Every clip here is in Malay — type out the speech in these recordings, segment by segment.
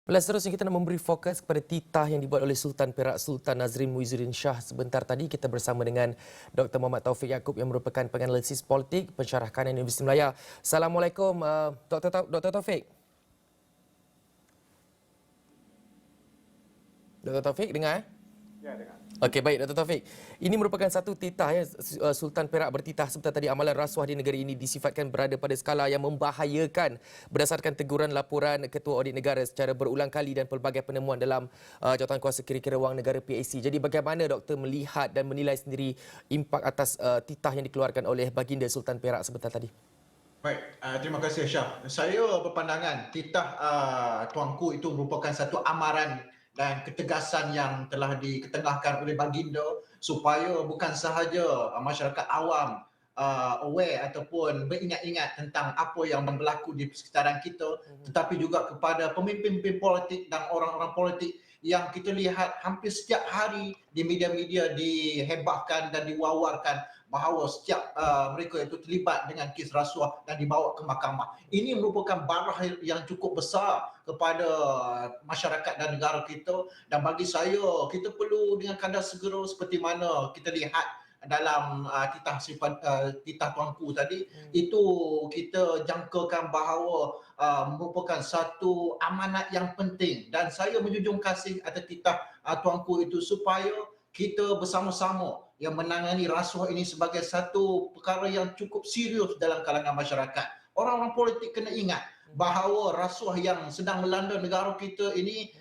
Seterusnya kita nak memberi fokus kepada titah yang dibuat oleh Sultan Perak Sultan Nazrin Muizzuddin Shah. Sebentar tadi kita bersama dengan Dr. Muhammad Taufik Yaakob yang merupakan penganalisis politik pensyarah kanan Universiti Melaya. Assalamualaikum Dr. Taufik. Dr. Taufik dengar? Ya, dengar. Okey, baik Dr. Taufik. Ini merupakan satu titah Sultan Perak bertitah sebentar tadi amalan rasuah di negara ini disifatkan berada pada skala yang membahayakan berdasarkan teguran laporan Ketua Audit Negara secara berulang kali dan pelbagai penemuan dalam Jawatankuasa Kira-kira Wang Negara PAC. Jadi bagaimana doktor melihat dan menilai sendiri impak atas titah yang dikeluarkan oleh baginda Sultan Perak sebentar tadi? Baik, terima kasih Syah. Saya berpandangan titah Tuanku itu merupakan satu amaran dan ketegasan yang telah diketengahkan oleh baginda supaya bukan sahaja masyarakat awam aware ataupun beringat-ingat tentang apa yang berlaku di sekitaran kita, tetapi juga kepada pemimpin-pemimpin politik dan orang-orang politik yang kita lihat hampir setiap hari di media-media dihebahkan dan diwawarkan bahawa setiap mereka itu terlibat dengan kes rasuah dan dibawa ke mahkamah. Ini merupakan barah yang cukup besar kepada masyarakat dan negara kita, dan bagi saya kita perlu dengan kadar segera seperti mana kita lihat dalam titah Tuanku tadi, itu kita jangkakan bahawa merupakan satu amanat yang penting, dan saya menjunjung kasih atas titah Tuanku itu supaya kita bersama-sama yang menangani rasuah ini sebagai satu perkara yang cukup serius dalam kalangan masyarakat. Orang-orang politik kena ingat bahawa rasuah yang sedang melanda negara kita ini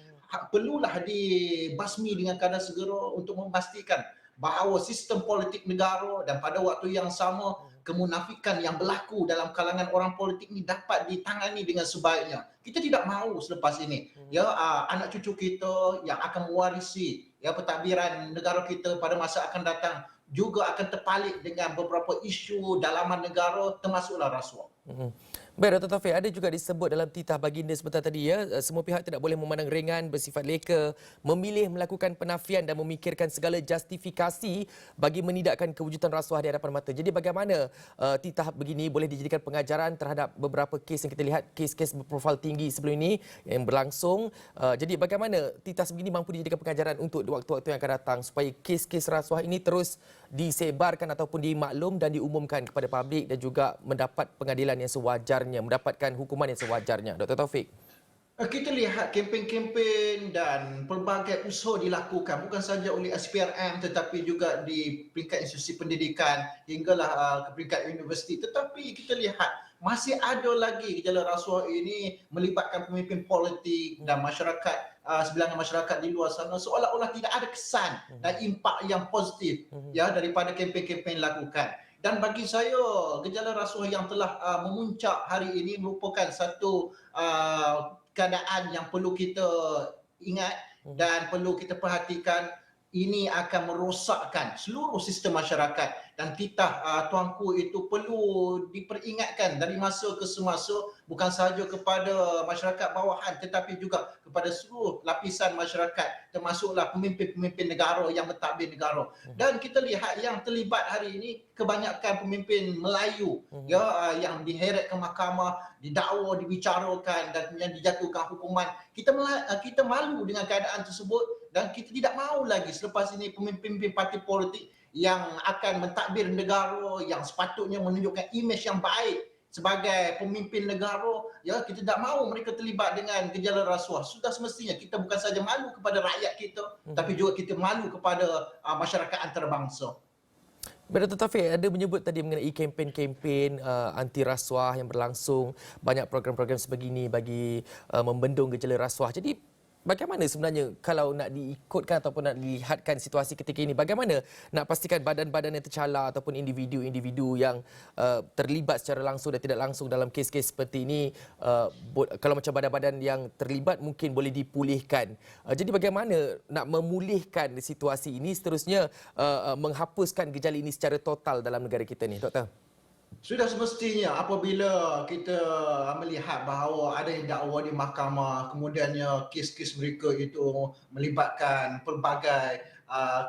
perlulah dibasmi dengan kadar segera untuk memastikan bahawa sistem politik negara dan pada waktu yang sama kemunafikan yang berlaku dalam kalangan orang politik ini dapat ditangani dengan sebaiknya. Kita tidak mahu selepas ini anak cucu kita yang akan mewarisi pentadbiran negara kita pada masa akan datang juga akan terpalit dengan beberapa isu dalaman negara termasuklah rasuah. Baik Dr. Taufik, ada juga disebut dalam titah baginda sebentar tadi semua pihak tidak boleh memandang ringan, bersifat leka, memilih melakukan penafian dan memikirkan segala justifikasi bagi menidakkan kewujudan rasuah di hadapan mata. Jadi bagaimana titah begini boleh dijadikan pengajaran terhadap beberapa kes yang kita lihat, kes-kes berprofil tinggi sebelum ini yang berlangsung. Jadi bagaimana titah sebegini mampu dijadikan pengajaran untuk waktu-waktu yang akan datang supaya kes-kes rasuah ini terus disebarkan ataupun dimaklum dan diumumkan kepada publik dan juga mendapat pengadilan yang sewajarnya, mendapatkan hukuman yang sewajarnya. Dr. Taufik. Kita lihat kempen-kempen dan pelbagai usaha dilakukan bukan saja oleh SPRM tetapi juga di peringkat institusi pendidikan hinggalah ke peringkat universiti. Tetapi kita lihat masih ada lagi gejala rasuah ini melibatkan pemimpin politik dan masyarakat, sebilangan masyarakat di luar sana, seolah-olah tidak ada kesan dan impak yang positif daripada kempen-kempen dilakukan. Dan bagi saya gejala rasuah yang telah memuncak hari ini merupakan satu keadaan yang perlu kita ingat dan perlu kita perhatikan. Ini akan merosakkan seluruh sistem masyarakat, dan titah Tuanku itu perlu diperingatkan dari masa ke semasa, bukan sahaja kepada masyarakat bawahan tetapi juga kepada seluruh lapisan masyarakat, termasuklah pemimpin-pemimpin negara yang mentadbir negara. Dan kita lihat yang terlibat hari ini kebanyakan pemimpin Melayu yang diheret ke mahkamah, didakwa, dibicarakan dan kemudian dijatuhkan hukuman. Kita malu dengan keadaan tersebut, dan kita tidak mahu lagi selepas ini pemimpin-pemimpin parti politik yang akan mentadbir negara, yang sepatutnya menunjukkan imej yang baik sebagai pemimpin negara, kita tidak mahu mereka terlibat dengan gejala rasuah. Sudah semestinya kita bukan saja malu kepada rakyat kita, tapi juga kita malu kepada masyarakat antarabangsa. Dr. Taufik ada menyebut tadi mengenai kempen-kempen anti rasuah yang berlangsung, banyak program-program sebegini bagi membendung gejala rasuah. Jadi bagaimana sebenarnya kalau nak diikutkan ataupun nak dilihatkan situasi ketika ini, bagaimana nak pastikan badan-badan yang tercala ataupun individu-individu yang terlibat secara langsung dan tidak langsung dalam kes-kes seperti ini, kalau macam badan-badan yang terlibat mungkin boleh dipulihkan. Jadi bagaimana nak memulihkan situasi ini seterusnya, menghapuskan gejala ini secara total dalam negara kita ni, Doktor? Sudah semestinya apabila kita melihat bahawa ada yang dakwa di mahkamah, kemudiannya kes-kes mereka itu melibatkan pelbagai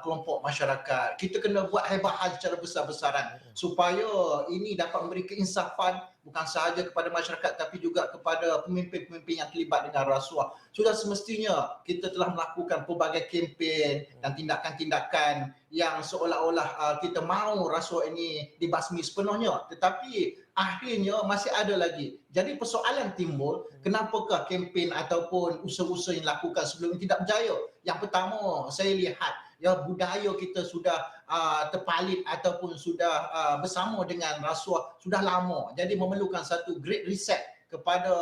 kelompok masyarakat, kita kena buat hebahan secara besar-besaran supaya ini dapat memberi keinsafan bukan sahaja kepada masyarakat tapi juga kepada pemimpin-pemimpin yang terlibat dengan rasuah. Sudah semestinya kita telah melakukan pelbagai kempen dan tindakan-tindakan yang seolah-olah kita mahu rasuah ini dibasmi sepenuhnya, tetapi akhirnya masih ada lagi. Jadi persoalan timbul, kenapakah kempen ataupun usaha-usaha yang dilakukan sebelum ini tidak berjaya? Yang pertama, saya lihat ya budaya kita sudah terpalit ataupun sudah bersama dengan rasuah sudah lama. Jadi memerlukan satu great reset kepada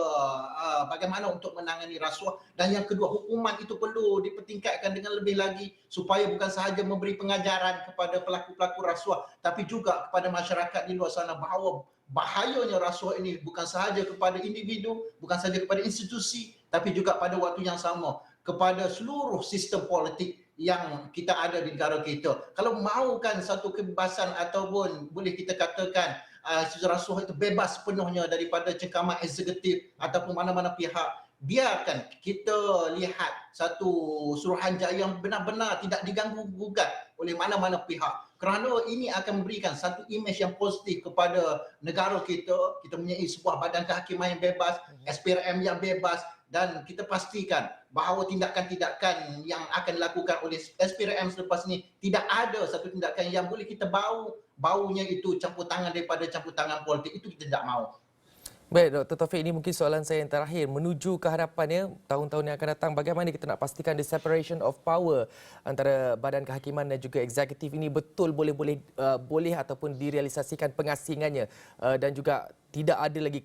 bagaimana untuk menangani rasuah. Dan yang kedua, hukuman itu perlu dipertingkatkan dengan lebih lagi supaya bukan sahaja memberi pengajaran kepada pelaku-pelaku rasuah tapi juga kepada masyarakat di luar sana bahawa bahayanya rasuah ini bukan sahaja kepada individu, bukan sahaja kepada institusi, tapi juga pada waktu yang sama kepada seluruh sistem politik yang kita ada di negara kita. Kalau mahukan satu kebebasan ataupun boleh kita katakan rasuah itu bebas sepenuhnya daripada cengkaman eksekutif ataupun mana-mana pihak, biarkan kita lihat satu Suruhanjaya yang benar-benar tidak diganggu-gugat oleh mana-mana pihak, kerana ini akan memberikan satu imej yang positif kepada negara kita. Kita mempunyai sebuah badan kehakiman yang bebas, SPRM yang bebas, dan kita pastikan bahawa tindakan-tindakan yang akan dilakukan oleh SPRM selepas ini tidak ada satu tindakan yang boleh kita baunya itu campur tangan daripada campur tangan politik. Itu kita tidak mahu. Baik, Dr. Taufik, ini mungkin soalan saya yang terakhir. Menuju ke hadapannya, tahun-tahun yang akan datang, bagaimana kita nak pastikan the separation of power antara badan kehakiman dan juga eksekutif ini betul boleh ataupun direalisasikan pengasingannya dan juga tidak ada lagi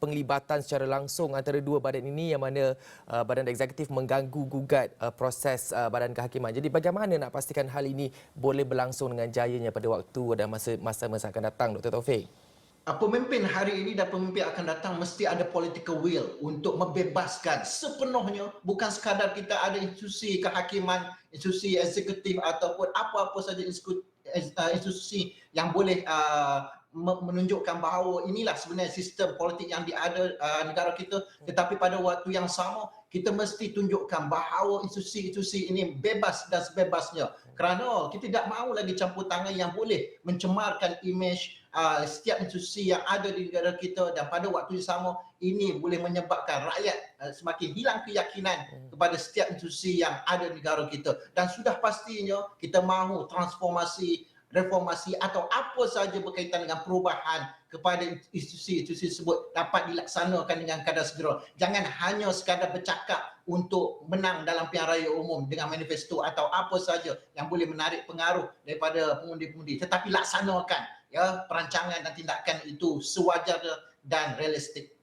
penglibatan secara langsung antara dua badan ini yang mana badan eksekutif mengganggu gugat proses badan kehakiman. Jadi bagaimana nak pastikan hal ini boleh berlangsung dengan jayanya pada waktu dan masa-masa akan datang, Dr. Taufik? Pemimpin hari ini dan pemimpin akan datang mesti ada political will untuk membebaskan sepenuhnya, bukan sekadar kita ada institusi kehakiman, institusi eksekutif ataupun apa-apa saja institusi yang boleh menunjukkan bahawa inilah sebenarnya sistem politik yang diada negara kita, tetapi pada waktu yang sama kita mesti tunjukkan bahawa institusi-institusi ini bebas dan sebebasnya, kerana kita tidak mahu lagi campur tangan yang boleh mencemarkan imej setiap institusi yang ada di negara kita, dan pada waktu yang sama ini boleh menyebabkan rakyat semakin hilang keyakinan kepada setiap institusi yang ada di negara kita. Dan sudah pastinya kita mahu transformasi, reformasi atau apa sahaja berkaitan dengan perubahan kepada institusi-institusi tersebut dapat dilaksanakan dengan kadar segera. Jangan hanya sekadar bercakap untuk menang dalam pilihan raya umum dengan manifesto atau apa sahaja yang boleh menarik pengaruh daripada pengundi-pengundi, tetapi laksanakan ya perancangan dan tindakan itu sewajarnya dan realistik.